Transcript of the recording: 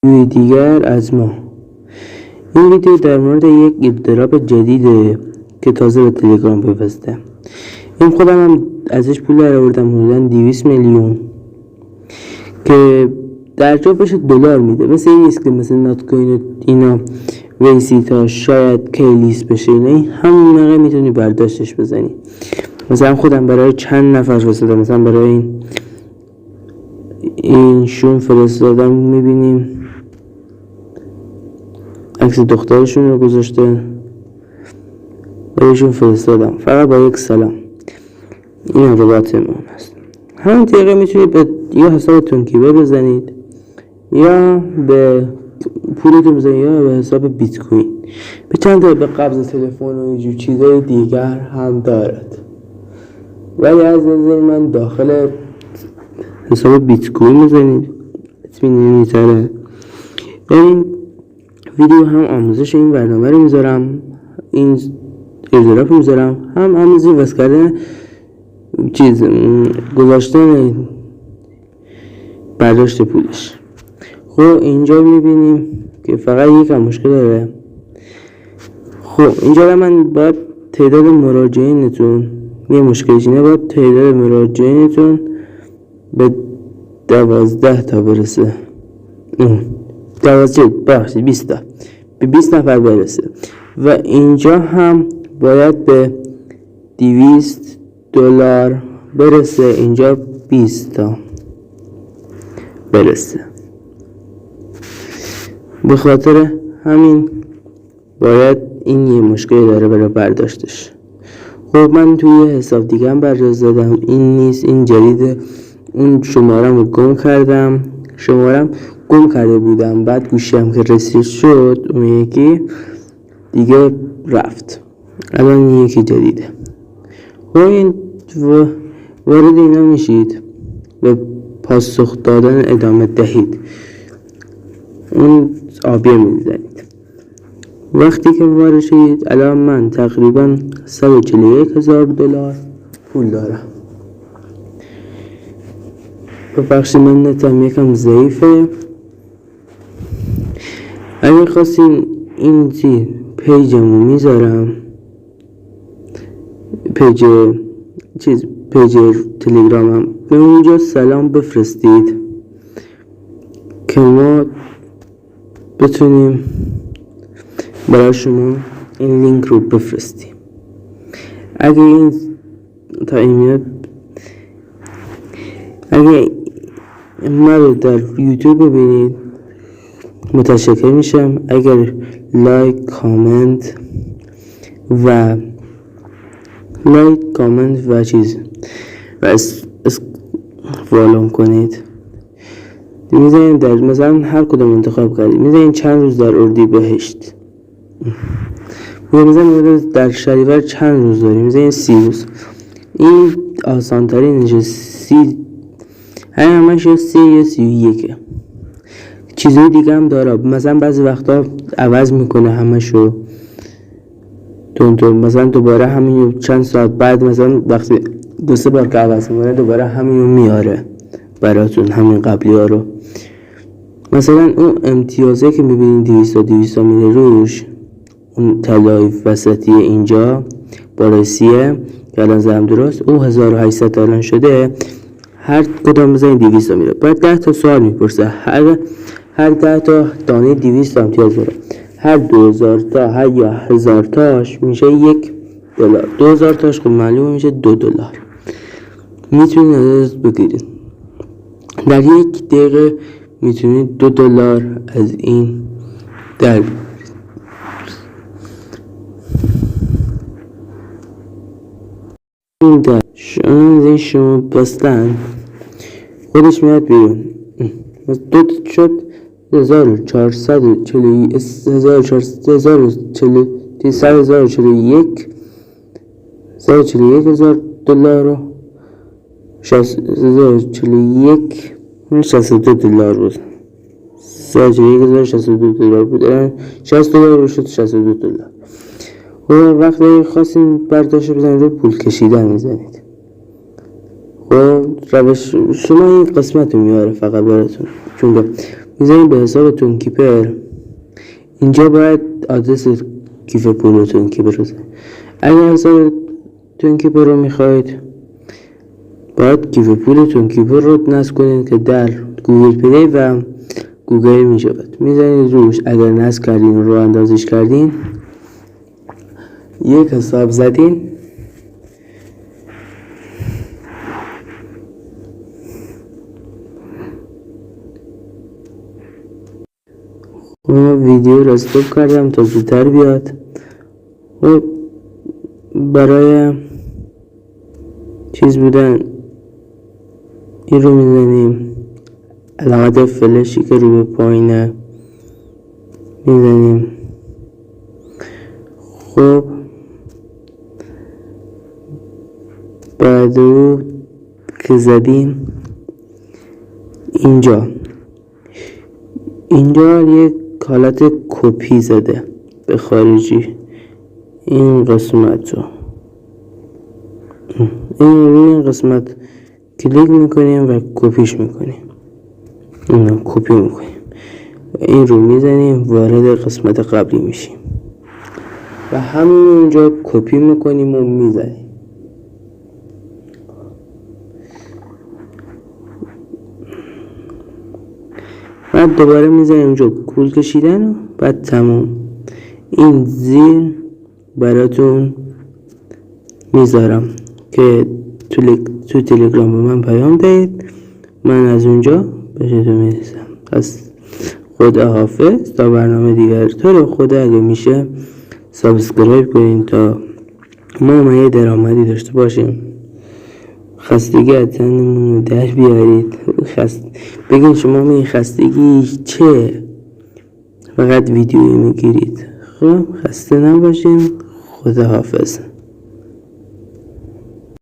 ویدیو دیگر از ما. این ویدیو در مورد یک ایردراپ جدیده که تازه به تلگرام پیوسته. این خودم هم ازش پول در آوردم، حدوداً 200 میلیون که در جا بهش دلار میده. مثل این نیست که مثل نات کوین اینا ویسیتا شاید کیلیس بشه، اینا همون موقع میتونی برداشتش بزنی. مثلا خودم برای چند نفر فرستادم، مثلا برای این شون فرستادم، میبینیم عکس دخترشون رو گذاشته، برایشون فرستادم فقط با یک سلام. این ربات ما هست. همین دقیقه میتونید به یا حسابتون کیبه بزنید یا به پولتون بزنید یا به حساب بیت کوین. به چند تا به قبض تلفن و اینجور چیزای دیگر هم دارد، ولی از نظر من داخل حساب بیت کوین بزنید، اطمینانی تره. این ویدیو هم آموزش این برنامه رو میذارم، این ایردراپ رو میذارم، هم آموزش واسه کردن گذاشتن برداشت پولش. خب اینجا میبینیم که فقط یکم مشکل داره. خب اینجا من باید تعداد مراجعینتون، یه مشکلش اینه، باید تعداد مراجعینتون به 12 تا برسه. 20 تا به 20 نفر برسه و اینجا هم باید به $200 برسه، اینجا 20 تا برسه. به خاطر همین باید این یه مشکلی داره برای برداشتش. خب من توی حساب دیگه هم برداشت دادم، این نیست، این جدیده. اون شمارم رو گم کردم، شمارم گم کرده بودم، بعد گوشیم که رسید شد اون یکی دیگه رفت، الان یکی جدیده. خب این وارد اینا میشید، به پاسخ دادن ادامه دهید، اون آبیه میزنید. وقتی که وارد شدید، الان من تقریبا $141,000 پول دارم. ببخشید من نتم یکم ضعیفه. اگر خواستین این پیجمو میذارم، پیج تلگرامم، به اونجا سلام بفرستید که ما بتونیم برای شما این لینک رو بفرستیم. اگه این تا این میاد، اگه ما رو در یوتیوب ببینید متشکر میشم. اگر لایک کامنت و چیز و فالو کنید. میذارین در مثلا هر کدوم انتخاب کردید، میذارین چند روز در اردیبهشت، میذارین در شهریور چند روز داریم، میذارین 30 روز. این آسان ترینشه، 30 همش 30 یا 31. چیزای دیگه هم داره، مثلا بعضی وقتا عوض میکنه همشو تون، مثلا دوباره همین چند ساعت بعد، مثلا وقتی 2-3 بار که عوض میکنه دوباره همینو میاره براتون، همین قبلی ها رو. مثلا اون امتیازه که میبینید 200 میره روش، اون طلای وسطی اینجا بالای 30 که الان زدم درست، اون 1800 الان شده. هر کدام بزنید 200 میره. بعد 10 تا سوال میپرسه، هر 10 تا دانه 200 امتیاز داره. هر 2000 تا هر یا 1000 تاش میشه $1. 2000 تاش خب معلومه میشه $2. میتونید ازش بگیرید. در 1 دقیقه میتونید $2 از این در این در شما بستن خودش میاد بیرون. دو شد 1441 $141,000 رو 1041 $62 بود. $141,062 بود، $60 شد $62. و وقتی خواستین برداشت بزنید رو پول کشیدن میزنید. و روش شما این قسمت رو میاره فقط براتون، چون میزنیم به حساب تونکیپر. اینجا باید آدرس کیف پولتون که برسه. اگر حساب تونکیپر رو میخواید باید کیف پول تونکیپر رو نصب کنید که در گوگل پلی و گوگل میشود. میزنید روش. اگر نصب کردین رو اندازش کردین یک حساب زدین ویدیو رو استوب کردم تا زودتر بیاد و برای چیز بودن این رو میزنیم. علامت فلشی که رو به پایینه میزنیم. خب بعد رو که زدیم اینجا یک حالت کپی زده به خارجی. این قسمت رو این قسمت کلیک میکنیم و کپیش میکنیم. اینو کپی میکنیم و این رو میزنیم وارد قسمت قبلی میشیم و همین اونجا کپی میکنیم و میزنیم. بعد دوباره میزنیم اونجا کول کشیدن و بعد تموم. این زیر براتون میذارم که تو تلگرام به من پیام دهید، من از اونجا بهتون میرسم. پس خدا حافظ تا برنامه دیگر. تو رو خدا اگه میشه سابسکرایب کنین تا ما یه درآمدی داشته باشیم. خستگی از تنمون رو در بیارید. بگین شما می خستگی چه؟ فقط ویدیویی میگیرید. خب خسته نباشین. خدا حافظ.